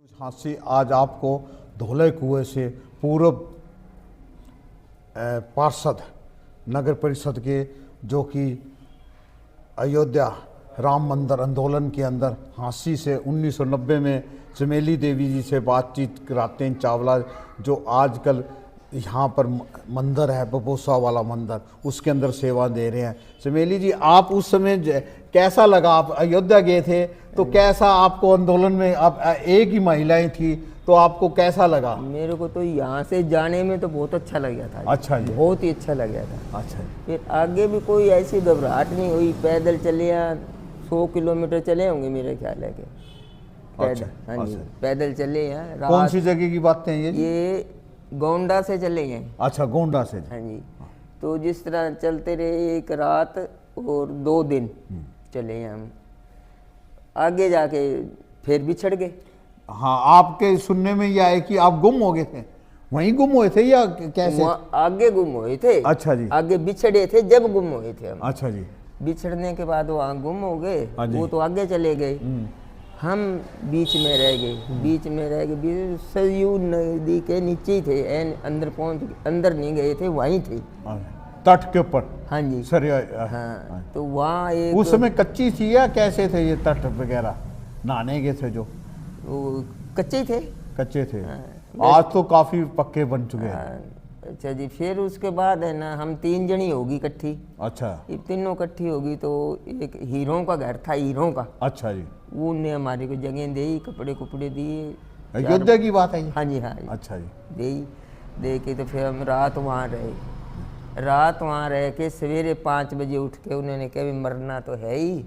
झांसी आज आपको धौले कुएं से पूर्व पार्षद नगर परिषद के जो कि अयोध्या राम मंदिर आंदोलन के अंदर झांसी से 1990 में चमेली देवी जी से बातचीत कराते हैं चावला, जो आजकल यहाँ पर मंदिर है बबोसा वाला मंदिर, उसके अंदर सेवा दे रहे हैं। चमेली जी, आप उस समय कैसा लगा? आप अयोध्या गए थे तो कैसा आपको आंदोलन में, आप एक ही महिलाएं थी तो आपको कैसा लगा? मेरे को तो यहाँ से जाने में तो बहुत अच्छा लग गया था। अच्छा जी, बहुत ही अच्छा लग गया था। अच्छा जी। फिर आगे भी कोई ऐसी घबराहट नहीं हुई। पैदल चले, 100 किलोमीटर चले होंगे मेरे ख्याल है कि पैदल। अच्छा, हाँ जी, अच्छा। पैदल चले हैं। कौन सी जगह की बात है ये गोंडा से चले हैं। अच्छा, गोंडा से। हाँ जी। तो जिस तरह चलते रहे, एक रात और 2 दिन चले हैं हम। आगे जाके फिर बिछड़ गए। हाँ, आपके सुनने में यह आया कि आप गुम हो गए थे, वहीं गुम हुए थे या कैसे? आगे गुम हुए थे। अच्छा जी। आगे बिछड़े थे जब गुम हुए थे हम। अच्छा जी। बिछड़ने के बाद वहाँ गुम हो गए। हाँ जी। वो तो आगे चले गए, हम बीच में रह गए। बीच में रह गए, सरयू नदी के नीचे ही थे। अंदर अंदर नहीं गए थे, वहीं थे तट के ऊपर। हाँ जी। सरिया। हाँ, तो वहाँ एक उस समय कच्ची थी या कैसे थे ये तट वगैरह? नहाने गए थे जो? वो कच्चे थे। कच्चे थे। आज तो काफी पक्के बन चुके हैं। हाँ, अच्छा जी। फिर उसके बाद है ना, हम 3 जनी होगी इकट्ठी। अच्छा। ये तीनों इकट्ठी होगी तो एक हीरों का घर था, हीरों का। अच्छा जी। उनने हमारे को जगह दी, कपड़े कुपड़े दिए। अयोध्या की बात है ये? हाँ जी, हाँ जी। अच्छा जी। दे के तो फिर हम रात वहाँ रहे। रात वहाँ रह के सवेरे 5 बजे उठ के उन्होंने कहा भी मरना तो है ही,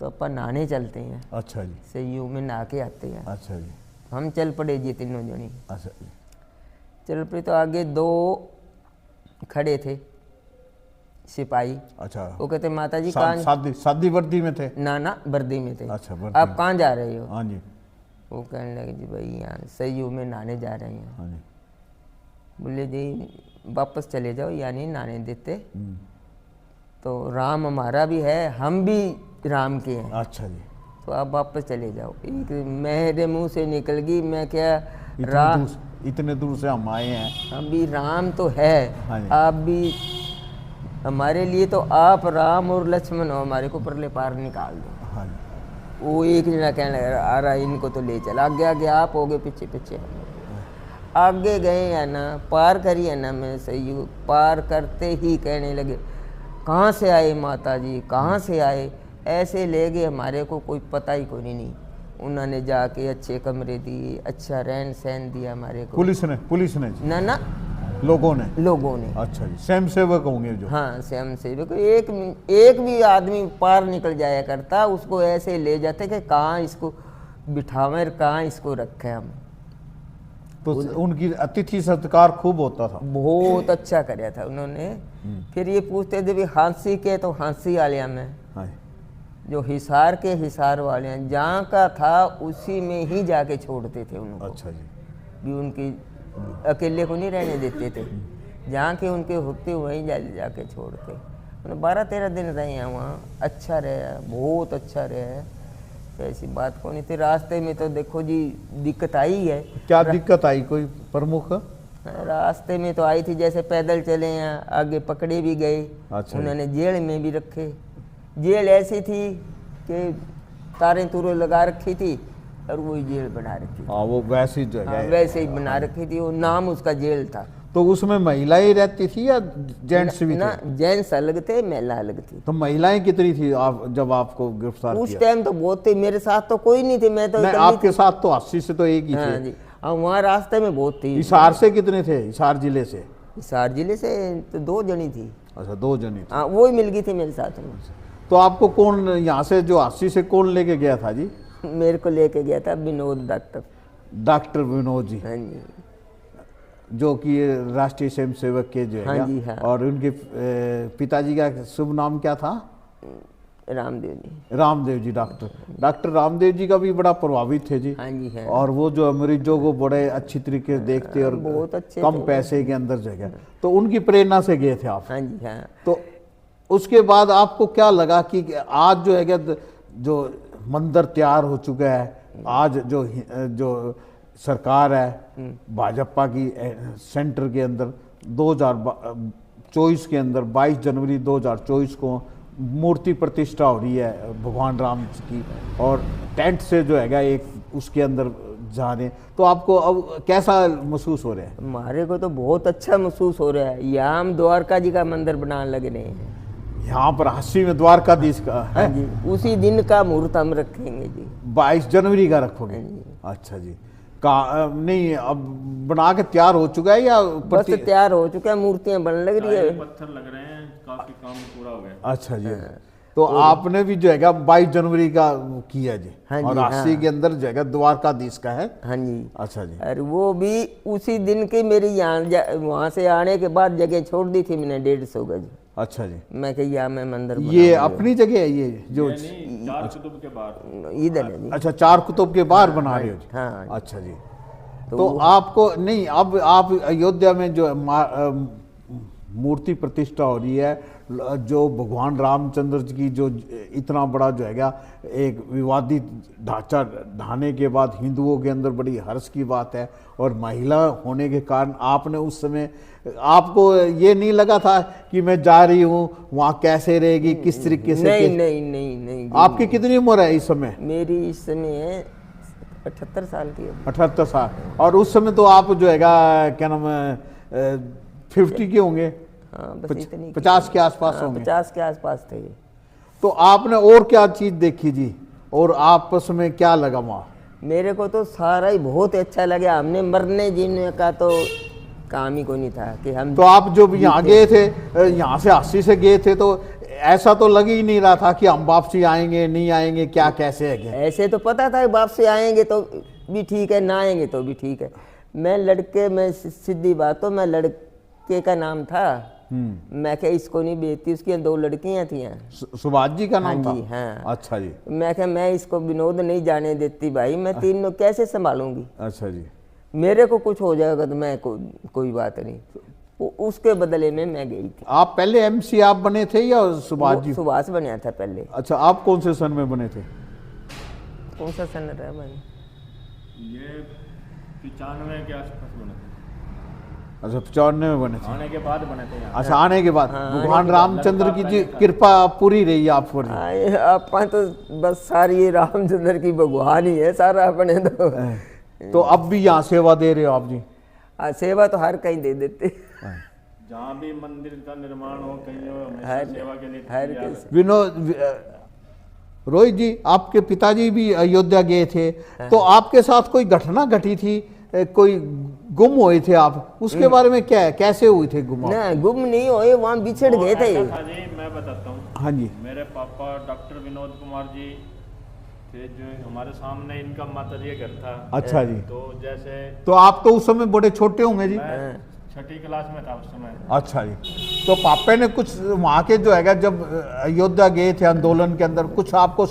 तो अपन नहाने चलते हैं। अच्छा जी। सही में नहा के आते हैं। अच्छा जी। हम चल पड़े जी, तीनों जनी अच्छा जी। चल पड़े। तो आगे 2 खड़े थे सिपाही। अच्छा। वो कहते माता जी कहाँ? शादी वर्दी में थे? ना, वर्दी में थे। अच्छा, वर्दी आप में। कहाँ जा रहे हो? हाँ जी। वो कहने लगे जी भाई यहाँ सही में नहाने जा रहे हैं। हाँ जी। बोले जी वापस चले जाओ, यहाँ नहीं नहाने देते। तो राम हमारा भी है, हम भी राम के हैं। अच्छा जी। तो आप वापस चले जाओ। एक मेरे मुंह से निकल गई, मैं क्या राम, इतने दूर से हम आए हैं, हम भी राम तो है। हाँ जी। आप भी हमारे लिए, तो आप राम और लक्ष्मण हो, हमारे को परले पार निकाल दो। हाँ जी। वो एक जना कहने लगा आ रहा इनको तो ले चल। आगे आगे आप हो गए, पीछे पीछे आगे गए है ना, पार करी है ना। मैं सही पार करते ही कहने लगे कहाँ से आए माता जी, कहाँ से आए? ऐसे ले गए, हमारे को कोई पता ही कोई नहीं। उन्होंने जाके अच्छे कमरे दिए, अच्छा रहन सहन दिया हमारे को। पुलिस ने जी? ना लोगों ने। अच्छा जी। स्वयं सेवक होंगे जो? हाँ, स्वयं सेवक। एक भी आदमी पार निकल जाया करता, उसको ऐसे ले जाते कि कहाँ इसको बिठावे, कहाँ इसको रखे हम। तो उनकी अतिथि सत्कार खूब होता था? बहुत अच्छा कराया था उन्होंने। फिर ये पूछते थे भी हाँसी के, तो हाँसी वालिया में। हाँ। जो हिसार के हिसार वाले हैं, जहाँ का था उसी में ही जाके छोड़ते थे उनको। अच्छा जी। भी उनकी अकेले को नहीं रहने देते थे, जहाँ के उनके होते वहीं जाके छोड़ते। 12-13 दिन रहे हैं वहाँ। अच्छा रहे, बहुत अच्छा रहे, ऐसी बात को नहीं थी। रास्ते में तो देखो जी दिक्कत आई है। क्या दिक्कत आई? कोई प्रमुख? रास्ते में तो आई थी, जैसे पैदल चले हैं, आगे पकड़े भी गए। अच्छा। उन्होंने जेल में भी रखे। जेल ऐसी थी कि तारें तूरें लगा रखी थी और वही जेल बना रखी थी। हाँ, वो वैसी जगह है। वैसे ही बना रखी थी, वो नाम उसका जेल था। तो उसमें महिलाएं रहती थी या जेंट्स भी थे? ना, जेंट्स अलग थे, महिला अलग थी। तो महिलाएं कितनी थी आप जब आपको गिरफ्तार उस किया? टाइम तो बहुत थे, मेरे साथ तो कोई नहीं थे। मैं तो नहीं, आपके साथ तो 80 से तो एक ही हाँ थे। जी। और वहाँ रास्ते में बहुत थी। हिसार से कितने थे? हिसार जिले से? हिसार जिले से तो 2 जनी थी। अच्छा, 2 जनी थी। हाँ, वो ही मिल गई थी मेरे साथ में। तो आपको कौन यहाँ से, जो 80 से कौन लेके गया था जी? मेरे को लेके गया था विनोद डॉक्टर विनोद जी। हाँ जी। जो कि राष्ट्रीय स्वयं सेवक के जो है। हाँ जी, हाँ। और उनके पिताजी का शुभ नाम क्या था? रामदेव जी। रामदेव जी। डॉक्टर रामदेव जी का भी बड़ा प्रभावित थे जी। हाँ जी, हाँ। और वो जो मरीजों को बड़े अच्छी तरीके से देखते और बहुत अच्छे कम पैसे के अंदर जगह, तो उनकी प्रेरणा से गए थे आप? हाँ जी, हाँ। तो उसके बाद आपको क्या लगा कि आज जो है जो मंदिर तैयार हो चुका है, आज जो सरकार है भाजपा की सेंटर के अंदर 2024 के अंदर 22 जनवरी 2024 को मूर्ति प्रतिष्ठा हो रही है भगवान राम की, और टेंट से जो हैगा एक उसके अंदर जा रहे हैं, तो आपको अब कैसा महसूस हो रहा है? हमारे को तो बहुत अच्छा महसूस हो रहा है। यहाँ हम द्वारका जी का मंदिर बनाने लग रहे हैं। यहाँ पर 80 में द्वारकाधीश का है? हाँ जी, उसी दिन का मुहूर्त हम रखेंगे जी। 22 जनवरी का रखोगे? हाँ जी। अच्छा जी। नहीं, अब बना के तैयार हो चुका है या बस तैयार हो चुका है, मूर्तियां बनने लग रही है, पत्थर लग रहे हैं, काफी काम पूरा हो गया। अच्छा जी। तो आपने भी जो है 22 जनवरी का किया जी? हाँ जी, और 80 के अंदर जो है द्वारकाधीश का है? हाँ जी। अच्छा जी। और वो भी उसी दिन की मेरी यहाँ वहाँ से आने के बाद जगह छोड़ दी थी मैंने 150 गज। अच्छा जी। मैं कही यहाँ मैं मंदिर ये अपनी जगह है ये जो? नहीं, चार कुतुब के बाद इधर है जी। अच्छा, 4 कुतुब के बाहर बना रहे हो जी? हाँ। अच्छा जी। तो आपको नहीं, अब आप अयोध्या में जो मूर्ति प्रतिष्ठा हो रही है, जो भगवान रामचंद्र जी की जो इतना बड़ा जो हैगा एक विवादित ढांचा ढाने के बाद हिंदुओं के अंदर बड़ी हर्ष की बात है, और महिला होने के कारण आपने उस समय, आपको ये नहीं लगा था कि मैं जा रही हूँ वहाँ कैसे रहेगी, किस तरीके से? नहीं। आपकी कितनी उम्र है इस समय? मेरी इस समय है 78 साल की है। 78 साल। और उस समय तो आप जो हैगा क्या नाम है 50 के होंगे? हाँ, बस इतनी 50 के आसपास होंगे। 50 के आसपास थे। तो आपने और क्या चीज देखी जी, और आपस में क्या लगा वहाँ? मेरे को तो सारा ही बहुत अच्छा लगा। हमने मरने जीने का तो काम ही कोई नहीं था कि हम। तो आप जब यहाँ गए थे, यहाँ से 80 से गए थे, तो ऐसा तो लग ही नहीं रहा था कि हम वापसी आएंगे नहीं आएंगे, क्या कैसे है क्या? ऐसे तो पता था कि वापसी आएंगे तो भी ठीक है, ना आएंगे तो भी ठीक है। मैं सीधी बात, तो मैं लड़के का नाम था, मैं क्या इसको नहीं बेचती, उसकी 2 लड़कियां थी। सुभाष जी का नाम हाँ जी, था? हाँ। अच्छा जी। मैं क्या मैं इसको विनोद नहीं जाने देती भाई, मैं तीनों कैसे संभालूंगी। अच्छा जी। मेरे को कुछ हो जाएगा तो मैं कोई बात नहीं। उसके बदले में मैं गई थी। आप पहले MC आप बने थे या सुभाष जी? सुभाष बनया था पहले। अच्छा, आप कौन से सन में बने थे? कौन सा सन रहा भाई? ये 95 के आसपास बने थे। अच्छा, 95 में बने थे। आने के बाद बने थे यहाँ। अच्छा, आने के बाद भगवान रामचंद्र की जी कृपा पूरी रही आप पर? आप तो बस सारी रामचंद्र की भगवान ही है सारा अपने तो अब भी यहाँ सेवा दे रहे हो आप जी? सेवा तो हर कहीं दे देते। जहाँ भी मंदिर का निर्माण हो, कहीं हो, हमेशा सेवा के लिए हर तैयार है। विनोद, रोहित जी, आपके पिताजी भी अयोध्या गए थे, तो आपके साथ कोई घटना घटी थी, कोई गुम हुए थे आप, उसके बारे में क्या है, कैसे हुए थे गुम? ना, गुम नहीं हुए, वहाँ बिछड़ गए थे। ऐसा था जी, मैं बताता हूँ। हाँ जी। मेरे पापा डॉक्टर विनोद कुमार जी थे, जो हमारे सामने इनका माताजी का घर था। अच्छा जी। तो जैसे तो आप तो उस समय बड़े छोटे होंगे जी? मैं 6ठी क्लास में था उस समय। अच्छा जी। तो पापा ने कुछ वहाँ के जो है जब अयोध्या गए थे आंदोलन के अंदर, कुछ आपको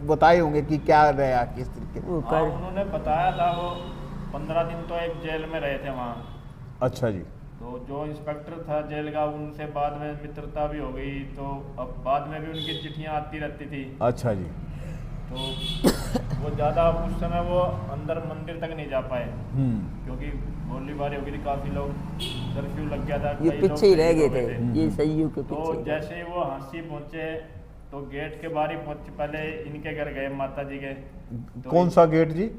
बताए होंगे कि क्या रहा, किस तरीके? हाँ, उन्होंने बताया था। वो 15 दिन तो एक जेल में रहे थे वहाँ। अच्छा जी। तो जो इंस्पेक्टर था जेल का, उनसे बाद में मित्रता भी हो गई। तो अब बाद में भी उनकी चिट्ठियाँ आती रहती थी। अच्छा जी। तो वो ज़्यादा उस समय वो अंदर मंदिर तक नहीं जा पाए, क्योंकि गोलीबारी हो गई थी, काफ़ी लोग, कर्फ्यू लग गया था, ये कई पीछे ही लोग रह गए शहीद हो थे, ये सही के तो पीछे। जैसे ही वो हाँसी पहुँचे तो गेट के बाहर ही पहुँचे, पहले इनके घर गए माता जी के। तो कौन सा गेट जी?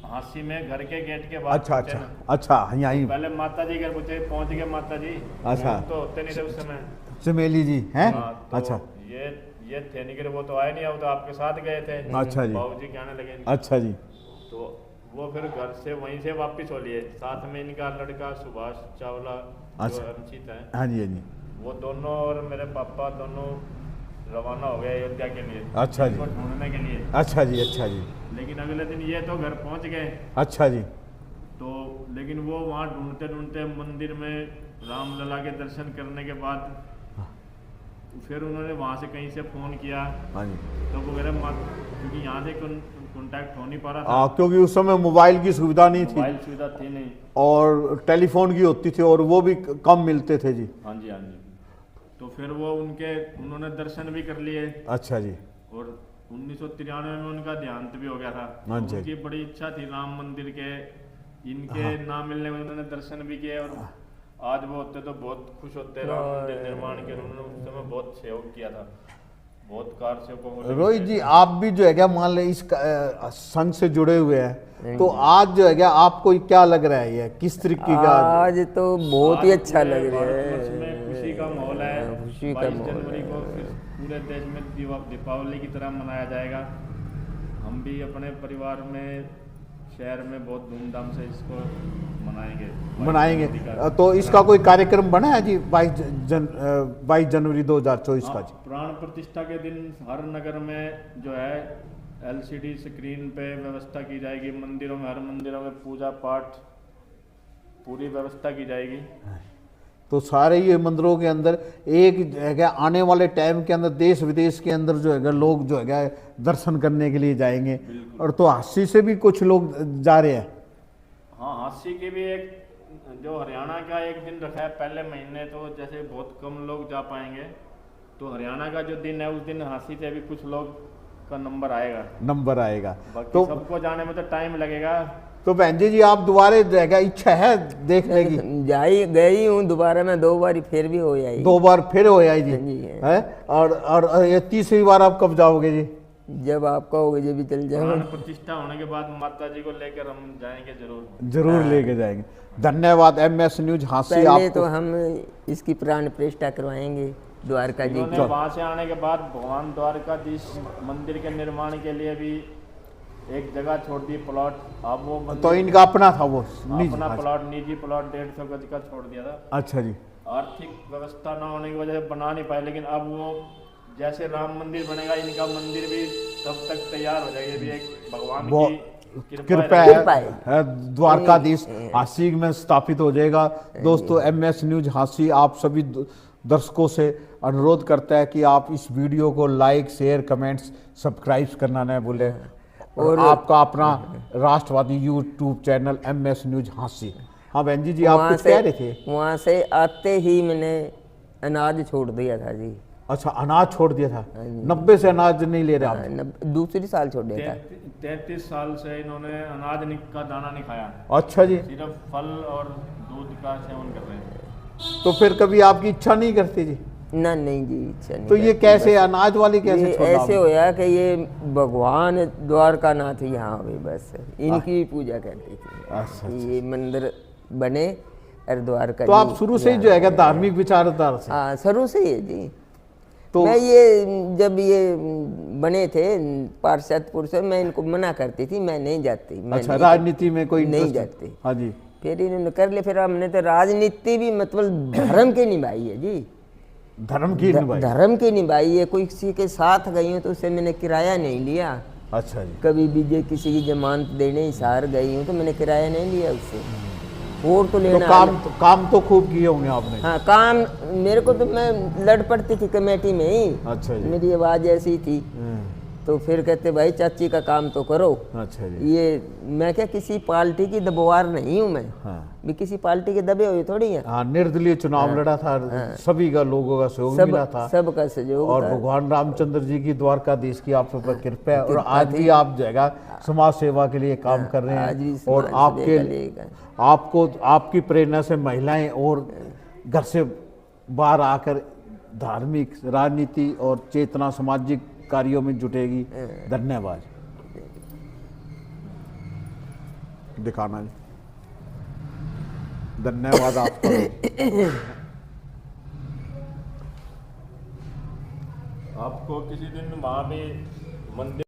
हाँसी में घर के गेट के बाहर अच्छा पहुंचे अच्छा ना। अच्छा, यहीं पहले माता जी घर पहुँच गए माता जी। अच्छा। तो होते नहीं थे उस समय। चमेली जी हैं? हाँ, तो अच्छा। ये थे नहीं कि वो तो आए नहीं, वो तो आपके साथ गए थे। अच्छा जी। बाबूजी कहने लगे। अच्छा जी। तो वो फिर घर से वहीं से वापस हो लिए, साथ में इनका लड़का सुभाष चावला जो अच्छा। अंशित है, हाँ जी, हाँ जी। वो दोनों और मेरे पापा दोनों रवाना हो गए अयोध्या के लिए। अच्छा जी। इनको ढूंढने के लिए। अच्छा जी। अच्छा जी। लेकिन अगले दिन ये तो घर पहुंच गए। अच्छा जी। तो लेकिन वो वहाँ ढूंढते ढूंढते मंदिर में रामलला के दर्शन करने के बाद फिर उन्होंने वहाँ से कहीं से फ़ोन किया। हाँ जी। तो वो मेरे क्योंकि यहाँ से कॉन्टैक्ट हो नहीं पा रहा था, क्योंकि उस समय मोबाइल की सुविधा नहीं थी, मोबाइल सुविधा थी नहीं, और टेलीफोन की होती थी, और वो भी कम मिलते थे जी। हाँ जी, हाँ जी। तो फिर वो उन्होंने दर्शन भी कर लिए। अच्छा जी। और 1993 में उनका देहांत भी हो गया था। हाँ जी। उनकी बड़ी इच्छा थी राम मंदिर के, इनके ना मिलने में उन्होंने दर्शन भी किए, और आज वो होते तो बहुत खुश होते राम मंदिर निर्माण के। उन्होंने उस समय बहुत सहयोग किया था, बहुत कार सेवकों को। रोहित जी, आप भी जो है क्या मान ले इस संघ से जुड़े हुए हैं, तो आज जो है क्या आपको क्या लग रहा है, ये किस तरीके का? आज तो बहुत ही अच्छा लग रहा भारतवर्ष है, में खुशी का माहौल है। खुशी का 22 माहौल जनवरी को फिर पूरे देश में दीपावली की तरह मनाया जाएगा। हम भी अपने परिवार में, शहर में बहुत धूमधाम से इसको मनाएंगे। तो इसका कोई कार्यक्रम बना है जी 22 जनवरी 2024 का जी? प्राण प्रतिष्ठा के दिन हर नगर में जो है LCD स्क्रीन पे व्यवस्था की जाएगी। मंदिरों में, हर मंदिरों में पूजा पाठ पूरी व्यवस्था की जाएगी। तो सारे ये मंदिरों के अंदर एक है आने वाले टाइम के अंदर देश विदेश के अंदर जो है लोग जो है दर्शन करने के लिए जाएंगे। और तो हांसी से भी कुछ लोग जा रहे हैं। हाँ, हांसी के भी एक जो हरियाणा का एक दिन रखा है पहले महीने, तो जैसे बहुत कम लोग जा पाएंगे, तो हरियाणा का जो दिन है उस दिन हांसी से भी कुछ लोग का नंबर आएगा। तो सबको जाने में तो टाइम लगेगा। तो बहन जी आप दोबारा जाएगा, इच्छा है देखने की? गई हूँ दोबारा, मैं 2 बार फिर भी हो आई। 2 बार फिर हो आई जी है। है? और ये तीसरी बार आप कब जाओगे जी? जब आपका होगा जब भी चल जाओ। प्राण प्रतिष्ठा होने के बाद माता जी को लेकर हम जाएंगे जरूर लेके जाएंगे। धन्यवाद MS न्यूज हांसी। पहले तो हम इसकी प्राण प्रतिष्ठा करवाएंगे द्वारका जी की। वहाँ से आने के बाद भगवान द्वारकाधीश मंदिर के निर्माण के लिए भी एक जगह छोड़ दी, प्लॉट। अब वो तो इनका अपना था, वो अपना प्लॉट, निजी प्लॉट 150 गज का छोड़ दिया था। अच्छा जी। आर्थिक व्यवस्था न होने की वजह से बना नहीं पाए, लेकिन अब वो जैसे राम मंदिर बनेगा, इनका मंदिर भी तब तक तैयार हो जाएगा। ये भी एक भगवान की कृपा है। द्वारकाधीश हांसी में स्थापित हो जाएगा। दोस्तों MS न्यूज हांसी आप सभी दर्शकों से अनुरोध करता है कि आप इस वीडियो को लाइक, शेयर, कमेंट्स, सब्सक्राइब करना न भूलें। और आपका अपना राष्ट्रवादी YouTube channel MS news Hansi. हाँ बहन जी आप कुछ कह रहे थे? वहाँ से आते ही मैंने अनाज छोड़ दिया था जी। अच्छा, अनाज छोड़ दिया था? 90 से अनाज नहीं ले रहे आप? दूसरी साल छोड़ दिया था। 33 साल से इन्होंने अनाज का दाना नहीं खाया। अच्छा जी। सिर्फ फल और दूध का सेवन कर रहे हैं। तो फिर कभी आपकी इच्छा नहीं करती जी? ना, नहीं जी, इच्छा नहीं। तो ये कैसे अनाज वाली कैसे छोड़ा? ऐसे होया कि ये भगवान द्वारकानाथ यहाँ हुए, बस इनकी पूजा करती थी। अच्छा। ये मंदिर बने और द्वारका। तो आप शुरू से ही जो है धार्मिक विचारधारा से? हाँ, शुरू से ही जी। तो मैं ये जब ये बने थे पार्षदपुर से, मैं इनको मना करती थी, मैं नहीं जाती। अच्छा, राजनीति में कोई नहीं जाती। हाँ जी। फिर इन्होंने कर लिया। फिर हमने तो राजनीति भी मतलब धर्म की निभाई है जी। धर्म की निभाई? धर्म की निभाई है। कोई किसी के साथ गई हूँ तो उससे मैंने किराया नहीं लिया। अच्छा जी। कभी भी किसी की जमानत देने हिसार गई हूँ तो मैंने किराया नहीं लिया उससे। और तो लेना तो काम तो खूब किए होंगे आपने? हाँ, काम मेरे को तो मैं लड़ पड़ती थी कमेटी में ही। अच्छा जी। मेरी आवाज ऐसी थी। तो फिर कहते भाई चाची का काम तो करो। अच्छा जी। ये मैं क्या किसी पार्टी की दबवार नहीं हूँ मैं। हाँ। भी किसी पार्टी के दबे हुए थोड़ी है। हाँ, निर्दलीय चुनाव लड़ा था। सभी का लोगों का सहयोग मिला था। सबका सहयोग। और भगवान रामचंद्र जी की द्वारकाधीश की आप पर कृपा है। और आज भी आप जो है समाज सेवा के लिए काम कर रहे हैं। और आपकी प्रेरणा से महिलाएं और घर से बाहर आकर धार्मिक, राजनीति और चेतना सामाजिक कार्यों में जुटेगी। धन्यवाद। दिखाना जी। धन्यवाद आपका। आपको किसी दिन वहाँ भी मंदिर